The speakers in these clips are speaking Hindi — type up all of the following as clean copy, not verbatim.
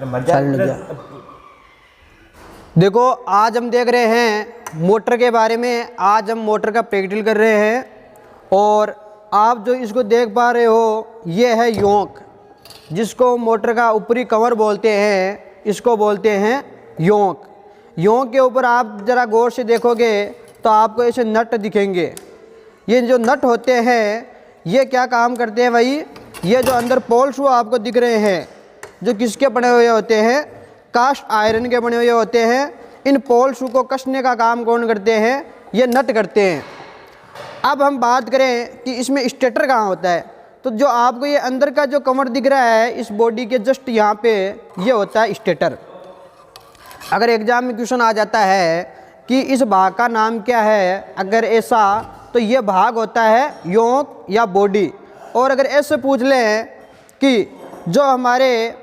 चल जा। देखो आज हम देख रहे हैं मोटर के बारे में। आज हम मोटर का प्रैक्टिकल कर रहे हैं और आप जो इसको देख पा रहे हो ये है योंक, जिसको मोटर का ऊपरी कवर बोलते हैं, इसको बोलते हैं योंक। योंक के ऊपर आप ज़रा गौर से देखोगे तो आपको ऐसे नट दिखेंगे। ये जो नट होते हैं ये क्या काम करते हैं भाई, ये जो अंदर पोल शू आपको दिख रहे हैं जो किसके बने हुए होते हैं, कास्ट आयरन के बने हुए होते हैं। इन पोल शू को कसने का काम कौन करते हैं, ये नट करते हैं। अब हम बात करें कि इसमें स्टेटर कहाँ होता है, तो जो आपको ये अंदर का जो कवर दिख रहा है इस बॉडी के जस्ट यहाँ पे ये होता है स्टेटर। अगर एग्जाम में क्वेश्चन आ जाता है कि इस भाग का नाम क्या है, अगर ऐसा तो ये भाग होता है योंक या बॉडी। और अगर ऐसे पूछ लें कि जो हमारे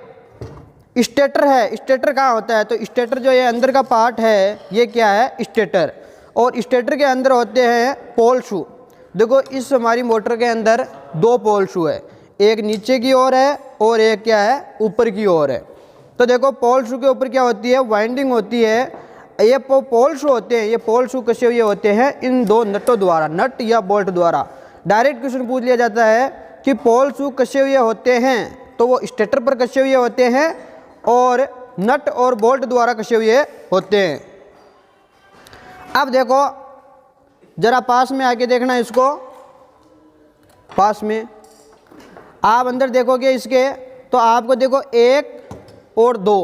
स्टेटर है, स्टेटर कहाँ होता है, तो स्टेटर जो ये अंदर का पार्ट है ये क्या है, स्टेटर। और स्टेटर के अंदर होते हैं पोल शू। देखो इस हमारी मोटर के अंदर दो पोल शू है, एक नीचे की ओर है और एक क्या है, ऊपर की ओर है। तो देखो पोल शू के ऊपर क्या होती है, वाइंडिंग होती है। ये पोल शू होते हैं, ये पोल शू कसे हुए होते हैं इन दो नटों द्वारा, नट या बोल्ट द्वारा। डायरेक्ट क्वेश्चन पूछ लिया जाता है कि पोल शू कसे हुए होते हैं, तो वो स्टेटर पर कसे हुए होते हैं और नट और बोल्ट द्वारा कसे हुए होते हैं। अब देखो जरा पास में आके देखना इसको, पास में आप अंदर देखोगे इसके तो आपको देखो एक और दो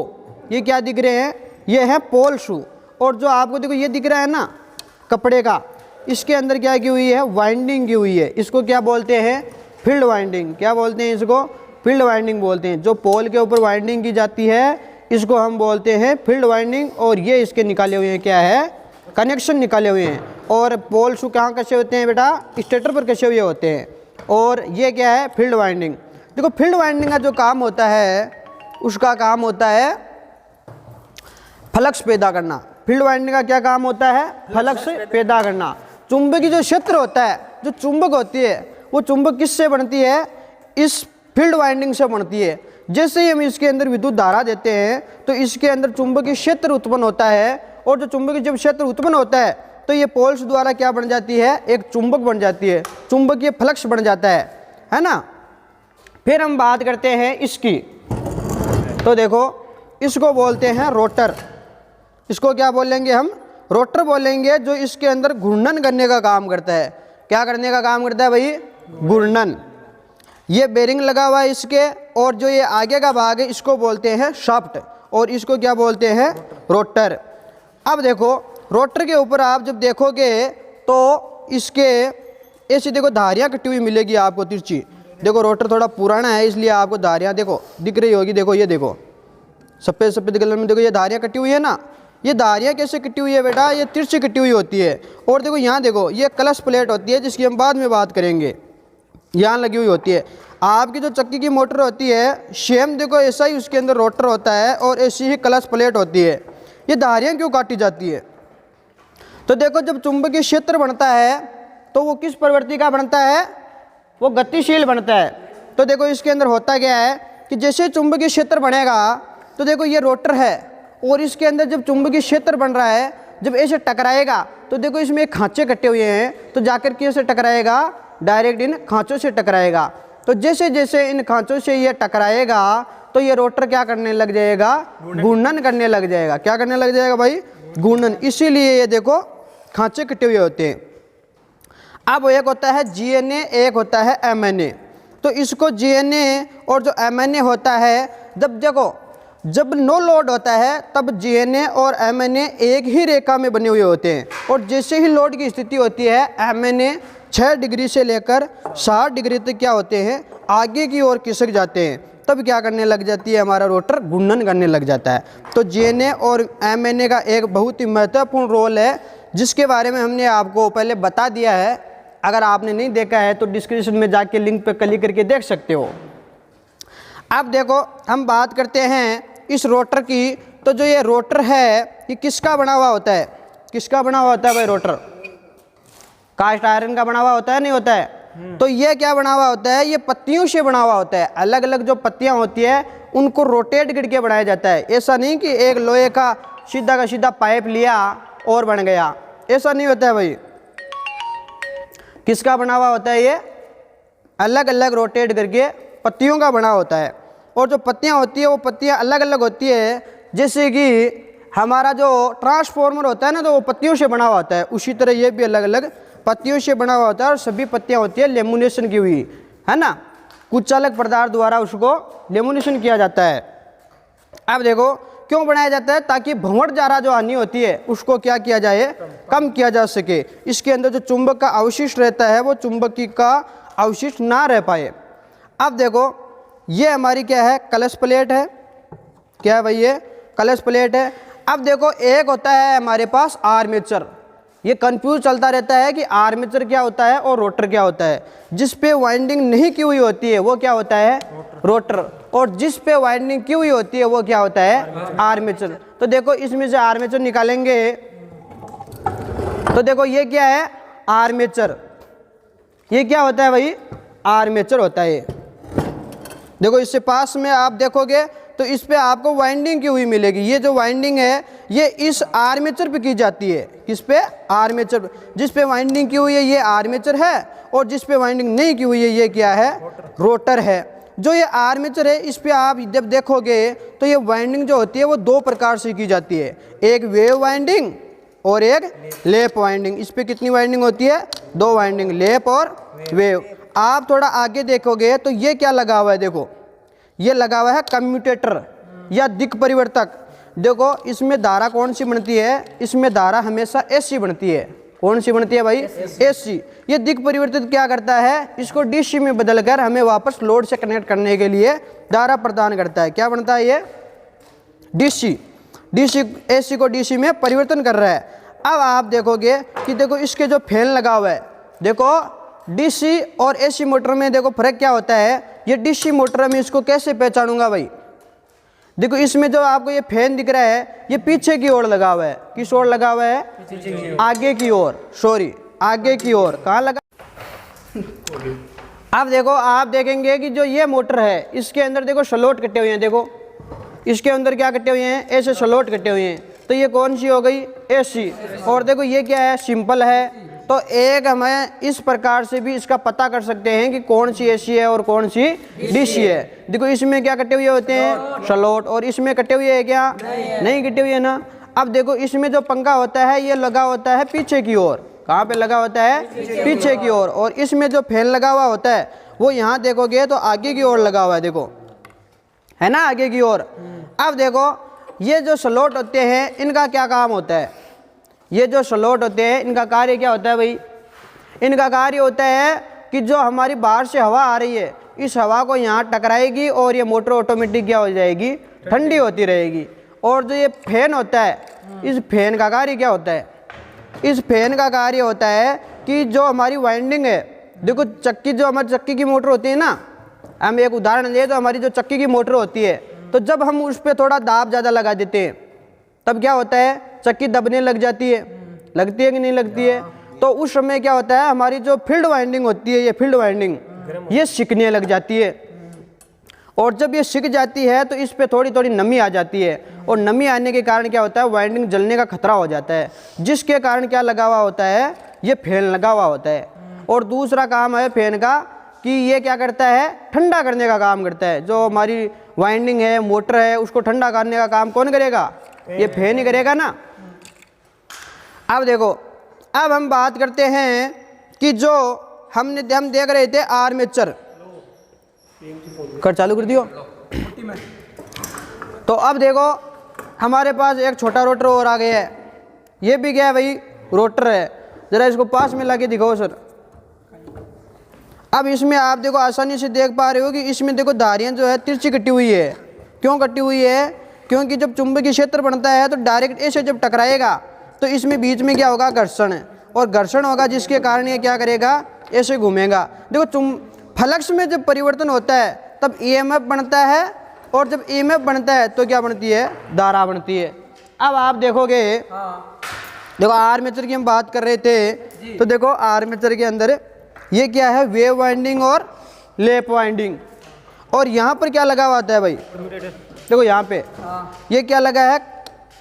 ये क्या दिख रहे हैं, ये है पोल शू। और जो आपको देखो ये दिख रहा है ना कपड़े का, इसके अंदर क्या की हुई है, वाइंडिंग की हुई है। इसको क्या बोलते हैं, फील्ड वाइंडिंग। क्या बोलते हैं इसको, फील्ड वाइंडिंग बोलते हैं। जो पोल के ऊपर वाइंडिंग की जाती है इसको हम बोलते हैं फील्ड वाइंडिंग। और ये इसके निकाले हुए हैं क्या है, कनेक्शन निकाले हुए हैं। और पोल शू कहाँ कसे होते हैं बेटा, स्टेटर पर कसे हुए होते हैं। और ये क्या है, फील्ड वाइंडिंग। देखो फील्ड वाइंडिंग का जो काम होता है उसका काम होता है फ्लक्स पैदा करना। फील्ड वाइंडिंग का क्या काम होता है, फ्लक्स पैदा करना। चुंबकीय जो क्षेत्र होता है, जो चुंबक होती है वो चुंबक किससे बनती है, इस फील्ड वाइंडिंग से बनती है। जैसे ही हम इसके अंदर विद्युत धारा देते हैं तो इसके अंदर चुंबकीय क्षेत्र उत्पन्न होता है। और जो चुंबकीय जब क्षेत्र उत्पन्न होता है तो ये पोल्स द्वारा क्या बन जाती है, एक चुंबक बन जाती है, चुंबकीय फ्लक्स बन जाता है ना। फिर हम बात करते हैं इसकी, तो देखो इसको बोलते हैं रोटर। इसको क्या बोलेंगे हम, रोटर बोलेंगे। जो इसके अंदर घूर्णन करने का काम करता है। क्या करने का काम करता है भाई, घूर्णन। ये बेरिंग लगा हुआ है इसके, और जो ये आगे का भाग है इसको बोलते हैं शाफ्ट, और इसको क्या बोलते हैं, रोटर। अब देखो रोटर के ऊपर आप जब देखोगे तो इसके ऐसी देखो धारियाँ कटी हुई मिलेगी आपको तिरछी। देखो रोटर थोड़ा पुराना है इसलिए आपको धारियाँ देखो दिख रही होगी। देखो ये देखो सफ़ेद सफ़ेद कलर में देखो ये धारियाँ कटी हुई है ना। ये धारियाँ कैसे कटी हुई है बेटा, ये तिरछी कटी हुई होती है। और देखो यहाँ देखो ये क्लच प्लेट होती है जिसकी हम बाद में बात करेंगे, यहाँ लगी हुई होती है। आपकी जो चक्की की मोटर होती है सेम देखो ऐसा ही उसके अंदर रोटर होता है और ऐसी ही क्लच प्लेट होती है। ये धारियाँ क्यों काटी जाती है, तो देखो जब चुंबकीय क्षेत्र बनता है तो वो किस प्रवृत्ति का बनता है, वो गतिशील बनता है। तो देखो इसके अंदर होता क्या है कि जैसे चुंबकीय क्षेत्र बनेगा तो देखो ये रोटर है और इसके अंदर जब चुंबकीय क्षेत्र बन रहा है, जब ऐसे टकराएगा तो देखो इसमें एक खांचे कटे हुए हैं, तो जाकर कैसे टकराएगा, डायरेक्ट इन खांचों से टकराएगा। तो जैसे जैसे इन खांचों से ये टकराएगा तो ये रोटर क्या करने लग जाएगा, घूर्णन करने लग जाएगा। क्या करने लग जाएगा भाई, घूर्णन। इसीलिए ये देखो खांचे कटे हुए होते हैं। अब एक होता है जीएनए, एक होता है एमएनए। तो इसको जीएनए और जो एमएनए होता है, जब देखो जब नो लोड होता है तब जीएनए और एमएनए एक ही रेखा में बने हुए होते हैं। और जैसे ही लोड की स्थिति होती है एमएनए 6 डिग्री से लेकर 60 डिग्री तक क्या होते हैं, आगे की ओर खिसक जाते हैं। तब क्या करने लग जाती है, हमारा रोटर घूर्णन करने लग जाता है। तो जीएनए और एमएनए का एक बहुत ही महत्वपूर्ण रोल है जिसके बारे में हमने आपको पहले बता दिया है। अगर आपने नहीं देखा है तो डिस्क्रिप्शन में जाके लिंक पर क्लिक करके देख सकते हो। अब देखो हम बात करते हैं इस रोटर की। तो जो ये रोटर है ये किसका बना हुआ होता है, किसका बना हुआ होता है भाई, रोटर कास्ट आयरन का बना हुआ होता है, नहीं होता है। तो ये क्या बना हुआ होता है, ये पत्तियों से बना हुआ होता है। अलग अलग जो पत्तियां होती है उनको रोटेट करके बनाया जाता है। ऐसा नहीं कि एक लोहे का सीधा पाइप लिया और बन गया, ऐसा नहीं होता है भाई। किसका बना हुआ होता है, ये अलग अलग रोटेट करके पत्तियों का बना होता है। और जो पत्तियां होती है वो पत्तियां अलग अलग होती है। जैसे कि हमारा जो ट्रांसफॉर्मर होता है ना, तो वो पत्तियों से बना हुआ होता है, उसी तरह ये भी अलग अलग पत्तियों से बना हुआ होता है। और सभी पत्तियां होती है लेमिनेशन की हुई, है ना, कुचालक पदार्थ द्वारा उसको लेमिनेशन किया जाता है। अब देखो क्यों बनाया जाता है, ताकि भंवर जारा जो हानि होती है उसको क्या किया जाए, कम किया जा सके। इसके अंदर जो चुंबक का अवशिष्ट रहता है वो चुंबकीय का अवशिष्ट ना रह पाए। अब देखो ये हमारी क्या है, कलश प्लेट है। क्या है भाई, ये कलश प्लेट है। अब देखो एक होता है हमारे पास आर्मेचर। ये कंफ्यूज चलता रहता है कि आर्मेचर क्या होता है और रोटर क्या होता है। जिस पे वाइंडिंग नहीं की हुई होती है वो क्या होता है, रोटर। और जिस पे वाइंडिंग की हुई होती है वो क्या होता है, आर्मेचर। तो देखो इसमें से आर्मेचर निकालेंगे तो देखो ये क्या है, आर्मेचर। ये क्या होता है भाई, आर्मेचर होता है। देखो इससे पास में आप देखोगे तो इस पे आपको वाइंडिंग की हुई मिलेगी। ये जो वाइंडिंग है ये इस आर्मेचर पे की जाती है। किस पे, आर्मेचर पे। जिस पे वाइंडिंग की हुई है ये आर्मेचर है, और जिस पे वाइंडिंग नहीं की हुई है ये क्या है, रोटर है। जो ये आर्मेचर है इस पे आप जब देखोगे तो ये वाइंडिंग जो होती है वो दो प्रकार से की जाती है, एक वेव वाइंडिंग और एक लैप वाइंडिंग। इस पे कितनी वाइंडिंग होती है, दो वाइंडिंग, लैप और वेव। आप थोड़ा आगे देखोगे तो ये क्या लगा हुआ है, देखो ये लगा हुआ है कम्यूटेटर या दिक् परिवर्तक। देखो इसमें धारा कौन सी बनती है, इसमें धारा हमेशा एसी बनती है। कौन सी बनती है भाई, एसी। ये दिक् परिवर्तित क्या करता है, इसको डीसी में बदलकर हमें वापस लोड से कनेक्ट करने के लिए धारा प्रदान करता है। क्या बनता है ये, डीसी। एसी को डीसी में परिवर्तन कर रहा है। अब आप देखोगे कि देखो इसके जो फैन लगा हुआ है, देखो डीसी और एसी मोटर में देखो फर्क क्या होता है। ये डीसी मोटर में इसको कैसे पहचानूंगा भाई, देखो इसमें जो आपको ये फैन दिख रहा है ये पीछे की ओर लगा हुआ है। किस ओर लगा हुआ है, आगे की ओर, सॉरी आगे की ओर। कहाँ लगा, अब देखो आप देखेंगे कि जो ये मोटर है इसके अंदर देखो स्लॉट कटे हुए हैं। देखो इसके अंदर क्या कटे हुए हैं, ऐसे स्लॉट कटे हुए हैं। तो ये कौन सी हो गई, एसी। और देखो ये क्या है, सिंपल है। तो एक हमें इस प्रकार से भी इसका पता कर सकते हैं कि कौन सी एसी है और कौन सी डीसी है। देखो इसमें क्या कटे हुए होते हैं, स्लॉट, और इसमें कटे हुए है क्या, नहीं कटे हुए है ना। अब देखो इसमें जो पंखा होता है ये लगा होता है पीछे की ओर। कहाँ पे लगा होता है, पीछे की ओर। और इसमें जो फैन लगा हुआ होता है वो यहाँ देखोगे तो आगे की ओर लगा हुआ है, देखो है ना, आगे की ओर। अब देखो ये जो स्लॉट होते हैं इनका क्या काम होता है, ये जो स्लॉट होते हैं इनका कार्य क्या होता है भाई, इनका कार्य होता है कि जो हमारी बाहर से हवा आ रही है इस हवा को यहाँ टकराएगी और ये मोटर ऑटोमेटिक क्या हो जाएगी, ठंडी होती रहेगी। और जो ये फैन होता है इस फैन का कार्य क्या होता है, इस फैन का कार्य होता है कि जो हमारी वाइंडिंग है, देखो चक्की, जो हमारी चक्की की मोटर होती है ना, हम एक उदाहरण ले तो हमारी जो चक्की की मोटर होती है तो जब हम उस पर थोड़ा दाब ज़्यादा लगा देते हैं तब क्या होता है, चक्की दबने लग जाती है, लगती है कि नहीं लगती है। तो उस समय क्या होता है, हमारी जो फील्ड वाइंडिंग होती है, ये फील्ड वाइंडिंग ये सिकने लग जाती है। और जब ये सिक जाती है तो इस पे थोड़ी थोड़ी नमी आ जाती है, और नमी आने के कारण क्या होता है, वाइंडिंग जलने का खतरा हो जाता है, जिसके कारण क्या लगा हुआ होता है, ये फैन लगा हुआ होता है। और दूसरा काम है फैन का कि ये क्या करता है, ठंडा करने का काम करता है। जो हमारी वाइंडिंग है, मोटर है, उसको ठंडा करने का काम कौन करेगा, ये फैन ही करेगा ना। अब देखो अब हम बात करते हैं कि जो हम देख रहे थे आर्मेचर, कर चालू कर दियो। तो अब देखो हमारे पास एक छोटा रोटर और आ गया है, ये भी क्या है भाई, रोटर है। जरा इसको पास में लाके दिखाओ सर। अब इसमें आप देखो आसानी से देख पा रहे हो कि इसमें देखो धारियाँ जो है तिरछी कटी हुई है। क्यों कटी हुई है, क्योंकि जब चुंबकीय क्षेत्र बनता है तो डायरेक्ट ऐसे जब टकराएगा तो इसमें बीच में क्या होगा, घर्षण है, और घर्षण होगा जिसके कारण ये क्या करेगा, ऐसे घूमेगा। देखो फ्लक्स में जब परिवर्तन होता है तब ईएमएफ बनता है, और जब ईएमएफ बनता है तो क्या बनती है, धारा बनती है। अब आप देखोगे, देखो आर्मेचर की हम बात कर रहे थे, तो देखो आर्मेचर के अंदर ये क्या है, वेव वाइंडिंग और लैप वाइंडिंग। और यहाँ पर क्या लगा हुआ होता है भाई, देखो यहाँ पे ये क्या लगा है,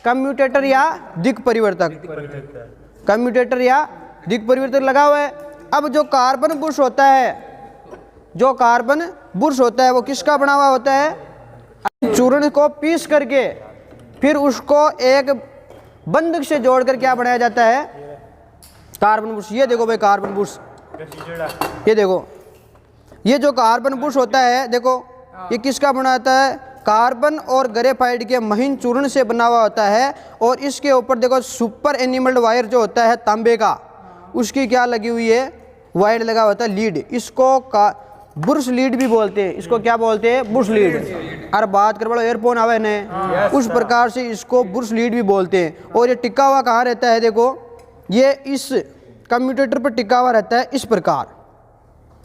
कम्यूटेटर या दिक् परिवर्तक, कम्यूटेटर या दिक् परिवर्तक लगा हुआ है। अब जो कार्बन बुश होता है, जो कार्बन बुश होता है वो किसका बना हुआ होता है, चूर्ण को पीस करके फिर उसको एक बंधक से जोड़कर क्या बनाया जाता है, कार्बन बुश। ये देखो भाई कार्बन बुश, ये देखो ये जो कार्बन बुश होता है, देखो ये किसका बना होता है, कार्बन और ग्रेफाइट के महीन चूर्ण से बना हुआ होता है। और इसके ऊपर देखो सुपर एनिमल्ड वायर जो होता है तांबे का, उसकी क्या लगी हुई है, वायर लगा होता है, लीड। इसको बुश लीड भी बोलते हैं, इसको क्या बोलते हैं, बुश लीड। अरे बात कर बड़ा एयरफोन आवे ने, उस प्रकार से इसको बुश लीड भी बोलते हैं। और ये टिका हुआ कहाँ रहता है, देखो ये इस कम्यूटेटर पर टिका हुआ रहता है, इस प्रकार।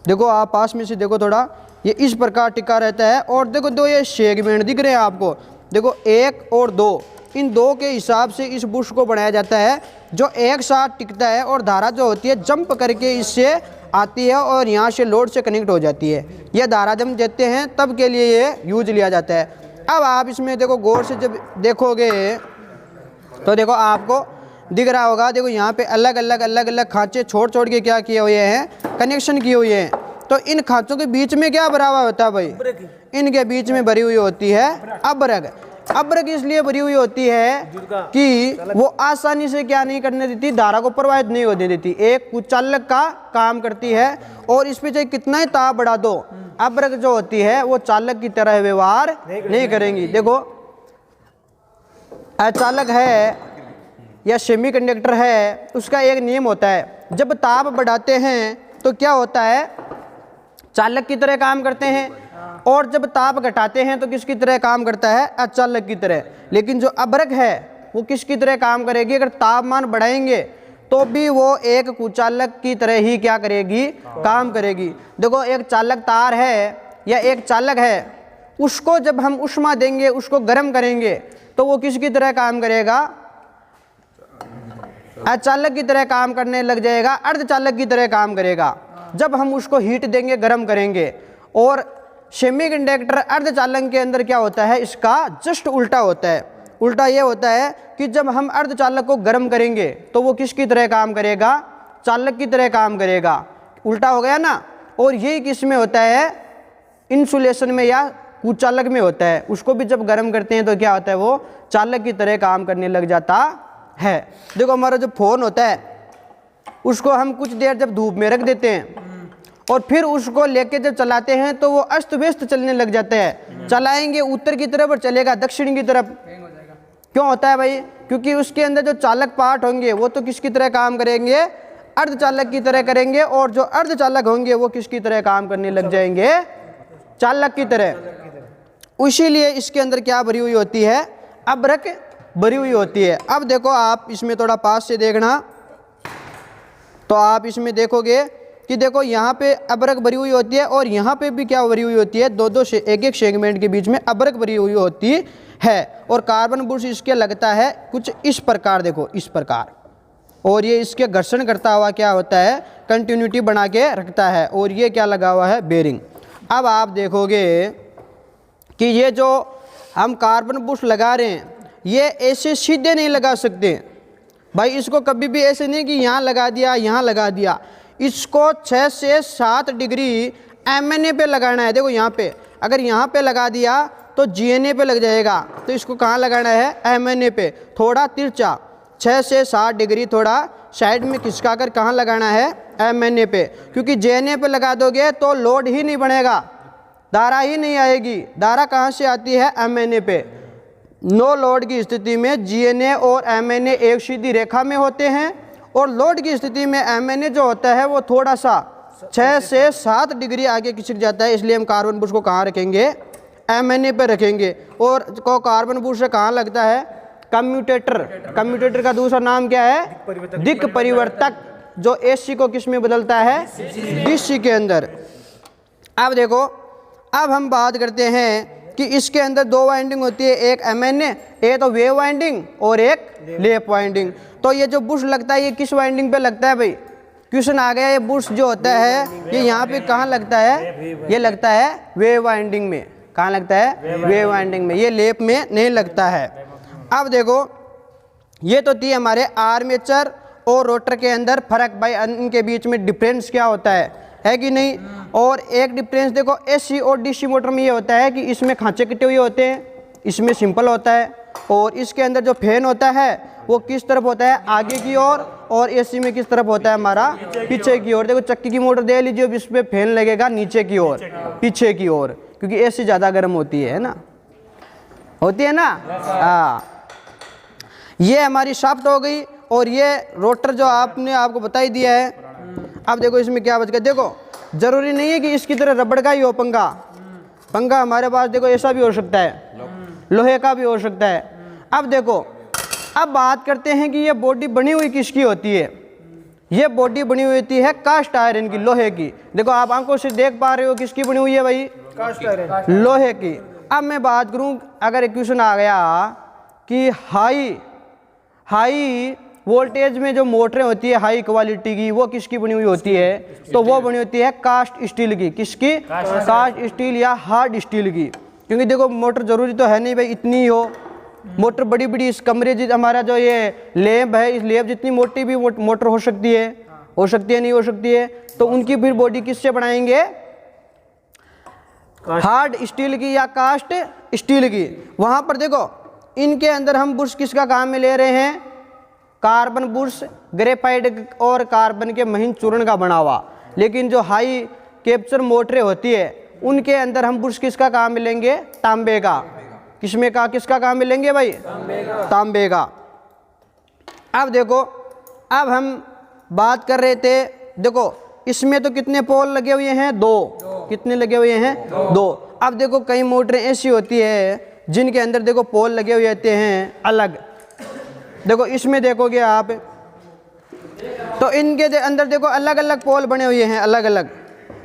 देखो आप पास में से देखो थोड़ा, ये इस प्रकार टिका रहता है। और देखो दो ये सेगमेंट दिख रहे हैं आपको, देखो 1 और 2, इन 2 के हिसाब से इस बुश को बनाया जाता है, जो एक साथ टिकता है। और धारा जो होती है जंप करके इससे आती है और यहाँ से लोड से कनेक्ट हो जाती है। यह धारा जब देते हैं तब के लिए ये यूज लिया जाता है। अब आप इसमें देखो गौर से जब देखोगे तो देखो आपको दिख रहा होगा, देखो यहाँ पे अलग अलग खांचे छोड़ के क्या किए हुए हैं, कनेक्शन किए हुए हैं। तो इन खांचों के बीच में क्या भरा हुआ होता है भाई, इनके बीच में भरी हुई होती है अब्रक। अब्रक इसलिए भरी हुई होती है कि वो आसानी से क्या नहीं करने देती, धारा को प्रवाहित नहीं होने देती, एक कुचालक का काम करती है। और इस पे चाहे कितना ही ताप बढ़ा दो, अब्रक जो होती है वो चालक की तरह व्यवहार नहीं करेंगी। देखो अचालक है या सेमीकंडक्टर है, उसका एक नियम होता है, जब ताप बढ़ाते हैं तो क्या होता है, चालक की तरह काम करते हैं। और जब ताप घटाते हैं तो किसकी तरह काम करता है, अचालक की तरह। लेकिन जो अब्रक है वो किसकी तरह काम करेगी, अगर तापमान बढ़ाएंगे तो भी वो एक कुचालक की तरह ही क्या करेगी, काम करेगी। देखो एक चालक तार है या एक चालक है, उसको जब हम ऊष्मा देंगे, उसको गर्म करेंगे, तो वो किसकी तरह काम करेगा, अचालक की तरह काम करने लग जाएगा, अर्धचालक की तरह काम करेगा। जब हम उसको हीट देंगे, गर्म करेंगे। और सेमीकंडक्टर अर्धचालक के अंदर क्या होता है, इसका जस्ट उल्टा होता है। उल्टा ये होता है कि जब हम अर्धचालक को गर्म करेंगे तो वो किसकी तरह काम करेगा, चालक की तरह काम करेगा। उल्टा हो गया ना। और यही किस में होता है, इंसुलेशन में या कुचालक में होता है। उसको भी जब गर्म करते हैं तो क्या होता है, वो चालक की तरह काम करने लग जाता है। देखो हमारा जो फोन होता है, उसको हम कुछ देर जब धूप में रख देते हैं और फिर उसको लेके जब चलाते हैं तो वो अस्त व्यस्त चलने लग जाते हैं। चलाएंगे उत्तर की तरफ और चलेगा दक्षिण की तरफ। क्यों होता है भाई, क्योंकि उसके अंदर जो चालक पार्ट होंगे वो तो किसकी तरह काम करेंगे, अर्धचालक की तरह करेंगे। और जो अर्धचालक होंगे वो किसकी तरह काम करने लग जाएंगे, चालक की तरह। इसीलिए इसके अंदर क्या भरी हुई होती है, अब्रक भरी हुई होती है। अब देखो आप इसमें थोड़ा पास से देखना, तो आप इसमें देखोगे कि देखो यहाँ पे अब्रक भरी हुई होती है और यहाँ पे भी क्या भरी हुई होती है, दो से एक सेगमेंट के बीच में अब्रक भरी हुई होती है। और कार्बन बुश इसके लगता है कुछ इस प्रकार, देखो इस प्रकार। और ये इसके घर्षण करता हुआ क्या होता है, कंटिन्यूटी बना के रखता है। और ये क्या लगा हुआ है, बेरिंग। अब आप देखोगे कि ये जो हम कार्बन बुश लगा रहे हैं, ये ऐसे सीधे नहीं लगा सकते भाई। इसको कभी भी ऐसे नहीं कि यहाँ लगा दिया, यहाँ लगा दिया। इसको 6 से 7 डिग्री MNA पे लगाना है। देखो यहाँ पे, अगर यहाँ पे लगा दिया तो GNA पे लग जाएगा। तो इसको कहाँ लगाना है, MNA पे, थोड़ा तिरछा 6 से 7 डिग्री थोड़ा साइड में खिसका कर कहाँ लगाना है, MNA पे। क्योंकि GNA पे लगा दोगे तो लोड ही नहीं बनेगा, धारा ही नहीं आएगी। धारा कहाँ से आती है, MNA पे। नो लोड की स्थिति में GNA और MNA एक सीधी रेखा में होते हैं। और लोड की स्थिति में MNA जो होता है वो थोड़ा सा 6 से 7 डिग्री आगे खिसक जाता है। इसलिए हम कार्बन बुश को कहाँ रखेंगे, MNA पे रखेंगे। और को कार्बन बुश से कहाँ लगता है, कम्यूटेटर। कम्यूटेटर का दूसरा नाम क्या है, दिक् परिवर्तक, जो AC को किस में बदलता है, DC के अंदर। अब देखो, अब हम बात करते हैं कि इसके अंदर 2 वाइंडिंग होती है, एक MNA, एक तो वेव वाइंडिंग और एक लैप वाइंडिंग। तो ये जो बुश लगता है ये किस वाइंडिंग पे लगता है भाई, क्वेश्चन आ गया, ये बुश जो होता है ये यहाँ पे कहाँ लगता है, ये लगता है वेव वाइंडिंग में। कहाँ लगता है, वेव वाइंडिंग में, ये लैप में नहीं लगता है। अब देखो ये तो थी हमारे आर्मेचर और रोटर के अंदर फर्क, भाई इनके बीच में डिफरेंस क्या होता है कि नहीं। और एक डिफरेंस देखो एसी और डीसी मोटर में ये होता है कि इसमें खांचे कटे हुए होते हैं, इसमें सिंपल होता है, और इसके अंदर जो फैन होता है वो किस तरफ होता है, आगे की ओर, और एसी में किस तरफ होता है हमारा, पीछे की ओर। देखो चक्की की मोटर दे लीजिए, इस पर फैन लगेगा नीचे की ओर, पीछे की ओर, क्योंकि एसी ज़्यादा गर्म होती है ना, होती है ना। हाँ, ये हमारी शाफ्ट हो गई, और ये रोटर जो आपको बता ही दिया है। अब देखो इसमें क्या बच गया, देखो जरूरी नहीं है कि इसकी तरह रबड़ का ही हो पंखा, पंखा हमारे पास देखो ऐसा भी हो सकता है, लोहे का भी हो सकता है। अब देखो, अब बात करते हैं कि ये बॉडी बनी हुई किसकी होती है। ये बॉडी बनी हुई होती है कास्ट आयरन की, लोहे की। देखो आप आंखों से देख पा रहे हो किसकी बनी हुई है भाई, कास्ट आयरन, लोहे की। अब मैं बात करूं, अगर एक क्वेश्चन आ गया कि हाई वोल्टेज में जो मोटरें होती है हाई क्वालिटी की, वो किसकी बनी हुई होती है, तो वो बनी होती है कास्ट स्टील की। किसकी, कास्ट स्टील या हार्ड स्टील की। क्योंकि देखो मोटर जरूरी तो है नहीं भाई इतनी ही हो, मोटर बड़ी बड़ी, इस कमरे हमारा जो ये लैब है, इस लैब जितनी मोटी भी मोटर हो सकती है, नहीं हो सकती है, तो उनकी फिर बॉडी किससे बनाएंगे, हार्ड स्टील की या कास्ट स्टील की। वहां पर देखो इनके अंदर हम बुश किसका काम में ले रहे हैं, कार्बन बुश, ग्रेफाइट और कार्बन के महीन चूर्ण का बना हुआ। लेकिन जो हाई कैप्चर मोटरें होती है उनके अंदर हम बुश किसका काम मिलेंगे, तांबे का। किसमें का, किसका काम मिलेंगे भाई, तांबे का। अब देखो, अब हम बात कर रहे थे, देखो इसमें तो कितने पोल लगे हुए हैं, दो। कितने लगे हुए हैं, दो। अब देखो कई मोटरें ऐसी होती है जिनके अंदर देखो पोल लगे हुए होते हैं अलग। देखो इसमें देखोगे आप, तो इनके अंदर देखो अलग अलग पोल बने हुए हैं, अलग अलग।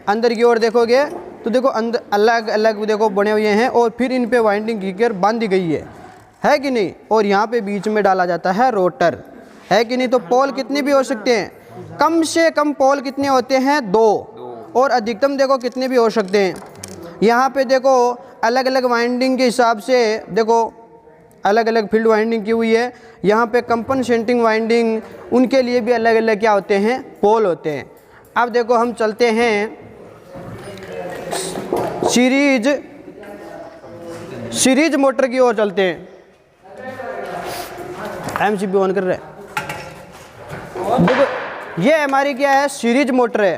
अंदर की ओर देखोगे तो देखो अंदर अलग अलग देखो बने हुए हैं, और फिर इन पे वाइंडिंग घीकर बांधी गई है कि नहीं। और यहाँ पे बीच में डाला जाता है रोटर, है कि नहीं। तो पोल कितने भी हो सकते हैं, कम से कम पोल कितने होते हैं, दो, और अधिकतम देखो कितने भी हो सकते हैं। यहाँ पे देखो अलग अलग वाइंडिंग के हिसाब से देखो अलग अलग फील्ड वाइंडिंग की हुई है। यहाँ पे कंपनसेटिंग वाइंडिंग, उनके लिए भी अलग अलग क्या होते हैं, पोल होते हैं। अब देखो हम चलते हैं सीरीज मोटर की ओर चलते हैं। एमसीबी ऑन कर रहे हैं। देखो ये हमारी क्या है, सीरीज मोटर है।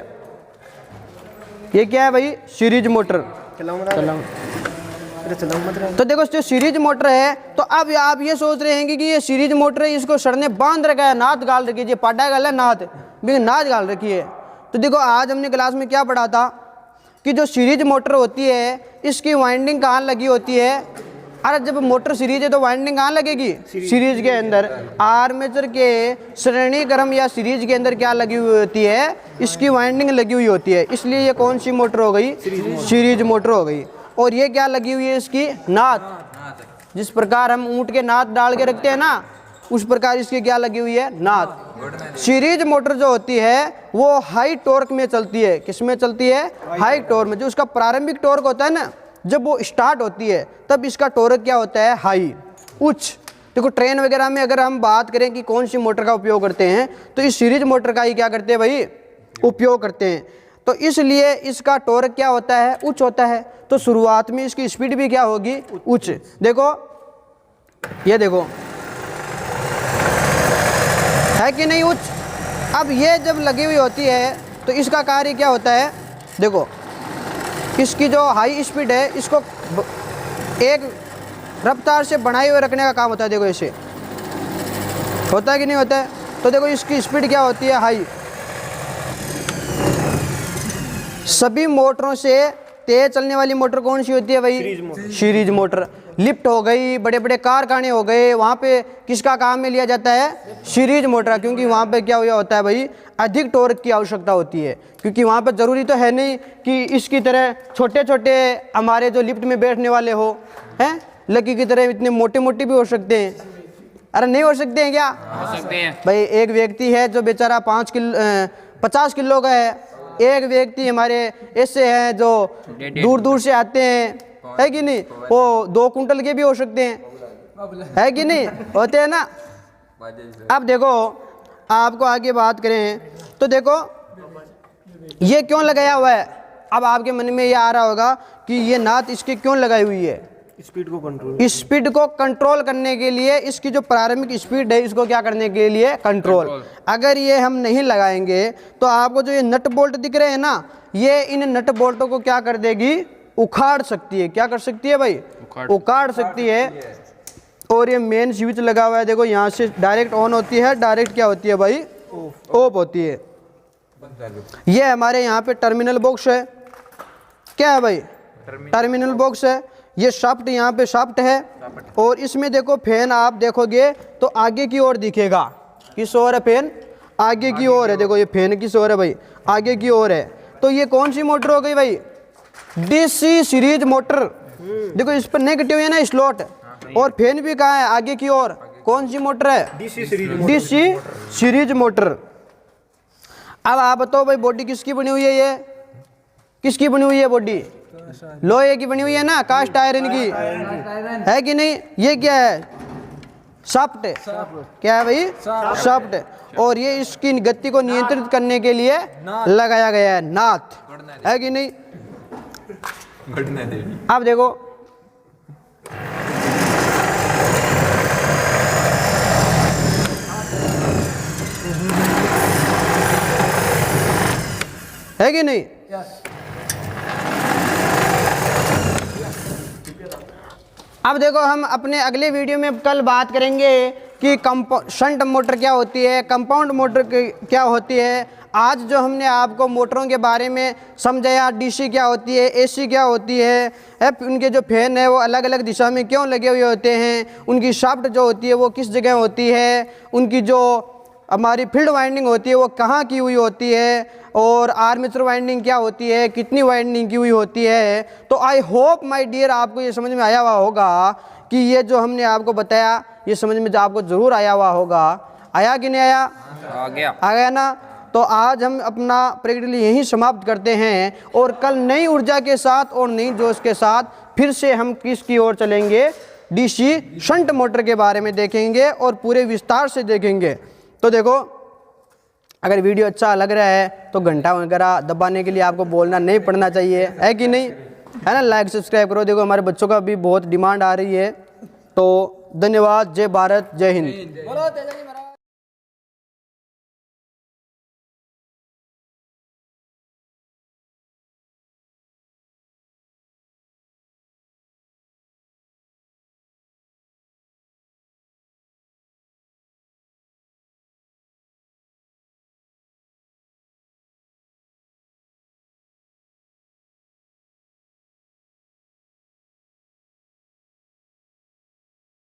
ये क्या है भाई, सीरीज मोटर। तो देखो जो सीरीज मोटर है, तो अब आप ये सोच रहे हैं कि ये सीरीज मोटर है, इसको सर ने बांध रखा है, नाथ गाल रखी है, पाटा गाल है, नाथ गाल रखी है। तो देखो आज हमने क्लास में क्या पढ़ा था कि जो सीरीज मोटर होती है इसकी वाइंडिंग कहाँ लगी होती है। अरे जब मोटर सीरीज है तो वाइंडिंग कहाँ लगेगी, सीरीज के अंदर। आर्मेचर के श्रेणी क्रम या सीरीज के अंदर क्या लगी हुई होती है, इसकी वाइंडिंग लगी हुई होती है। इसलिए ये कौन सी मोटर हो गई, सीरीज मोटर हो गई। और ये क्या लगी हुई है, इसकी नाथ। जिस प्रकार हम ऊंट के नाथ डाल के रखते हैं ना, उस प्रकार इसकी क्या लगी हुई है, नाथ। सीरीज मोटर जो होती है वो हाई टॉर्क में चलती है। किस में चलती है, हाई टॉर्क में। जो उसका प्रारंभिक टॉर्क होता है ना, जब वो स्टार्ट होती है तब इसका टॉर्क क्या होता है, हाई, उच्च। देखो ट्रेन वगैरह में अगर हम बात करें कि कौन सी मोटर का उपयोग करते हैं, तो इस सीरीज मोटर का ही क्या करते हैं भाई, उपयोग करते हैं। तो इसलिए इसका टॉर्क क्या होता है, उच्च होता है। तो शुरुआत में इसकी स्पीड भी क्या होगी, उच्च। देखो ये देखो है कि नहीं, उच्च। अब ये जब लगी हुई होती है तो इसका कार्य क्या होता है, देखो इसकी जो हाई स्पीड है इसको एक रफ्तार से बनाए हुए रखने का काम होता है। देखो ऐसे होता है कि नहीं होता है। तो देखो इसकी स्पीड क्या होती है, हाई। सभी मोटरों से तेज चलने वाली मोटर कौन सी होती है भाई, सीरीज मोटर। लिफ्ट हो गई, बड़े बड़े कारखाने हो गए, वहाँ पे किसका काम में लिया जाता है, सीरीज मोटर। क्योंकि वहाँ पे क्या हुआ होता है भाई, अधिक टॉर्क की आवश्यकता होती है। क्योंकि वहाँ पे ज़रूरी तो है नहीं कि इसकी तरह छोटे छोटे हमारे जो लिफ्ट में बैठने वाले हो हैं, लकी की तरह इतने मोटे मोटे भी हो सकते हैं। अरे नहीं हो सकते हैं क्या, हो सकते हैं भाई। एक व्यक्ति है जो बेचारा 50 किलो का है। एक व्यक्ति हमारे ऐसे हैं जो दूर दूर से आते हैं, है कि नहीं, वो 2 कुंटल के भी हो सकते हैं, है कि नहीं, होते हैं ना। अब देखो आपको आगे बात करें तो देखो ये क्यों लगाया हुआ है। अब आपके मन में ये आ रहा होगा कि ये नाथ इसकी क्यों लगाई हुई है। स्पीड को कंट्रोल करने के लिए, इसकी जो प्रारंभिक स्पीड है इसको क्या करने के लिए, कंट्रोल। अगर ये हम नहीं लगाएंगे तो आपको जो ये नट बोल्ट दिख रहे हैं ना, ये इन नट बोल्टों को क्या कर देगी, उखाड़ सकती है। क्या कर सकती है भाई, उखाड़ सकती है। और ये मेन स्विच लगा हुआ है, देखो यहाँ से डायरेक्ट ऑन होती है, डायरेक्ट क्या होती है भाई, ऑफ होती है। ये हमारे यहाँ पे टर्मिनल बॉक्स है, क्या है भाई, टर्मिनल बॉक्स है। ये शाफ्ट, यहाँ पे शाफ्ट है, और इसमें देखो फैन आप देखोगे तो आगे की ओर दिखेगा। किस ओर है फैन, आगे की ओर है। देखो ये फैन किस ओर है भाई, आगे की ओर है। तो ये कौन सी मोटर हो गई भाई, डीसी सीरीज मोटर। देखो इस पर नेगेटिव है ना स्लॉट, और फैन भी कहाँ है, आगे की ओर। कौन सी मोटर है, डीसी सीरीज मोटर। अब आप बताओ भाई बॉडी किसकी बनी हुई है, ये किसकी बनी हुई है बॉडी, लोहे की बनी हुई है ना, कास्ट आयरन की, है कि नहीं। ये क्या है, शाफ्ट है, क्या है भाई, शाफ्ट है। और ये इसकी गति को नियंत्रित करने के लिए लगाया गया है नाथ, है कि नहीं। अब देखो है कि नहीं। अब देखो हम अपने अगले वीडियो में कल बात करेंगे कि शंट मोटर क्या होती है, कंपाउंड मोटर क्या होती है। आज जो हमने आपको मोटरों के बारे में समझाया, डीसी क्या होती है, एसी क्या होती है, उनके जो फैन है वो अलग अलग दिशा में क्यों लगे हुए होते हैं, उनकी शाफ्ट जो होती है वो किस जगह होती है, उनकी जो हमारी फील्ड वाइंडिंग होती है वो कहाँ की हुई होती है, और आर्मेचर वाइंडिंग क्या होती है, कितनी वाइंडिंग की हुई होती है। तो आई होप माय डियर आपको ये समझ में आया हुआ होगा कि ये जो हमने आपको बताया ये समझ में जो आपको ज़रूर आया हुआ होगा। आया कि नहीं आया, आ गया ना। तो आज हम अपना प्रैक्टिकली यहीं समाप्त करते हैं, और कल नई ऊर्जा के साथ और नई जोश के साथ फिर से हम किसकी ओर चलेंगे, डीसी शंट मोटर के बारे में देखेंगे और पूरे विस्तार से देखेंगे। तो देखो अगर वीडियो अच्छा लग रहा है तो घंटा वगैरह दबाने के लिए आपको बोलना नहीं पड़ना चाहिए, है कि नहीं, है ना। लाइक सब्सक्राइब करो। देखो हमारे बच्चों का भी बहुत डिमांड आ रही है। तो धन्यवाद, जय भारत, जय हिंद।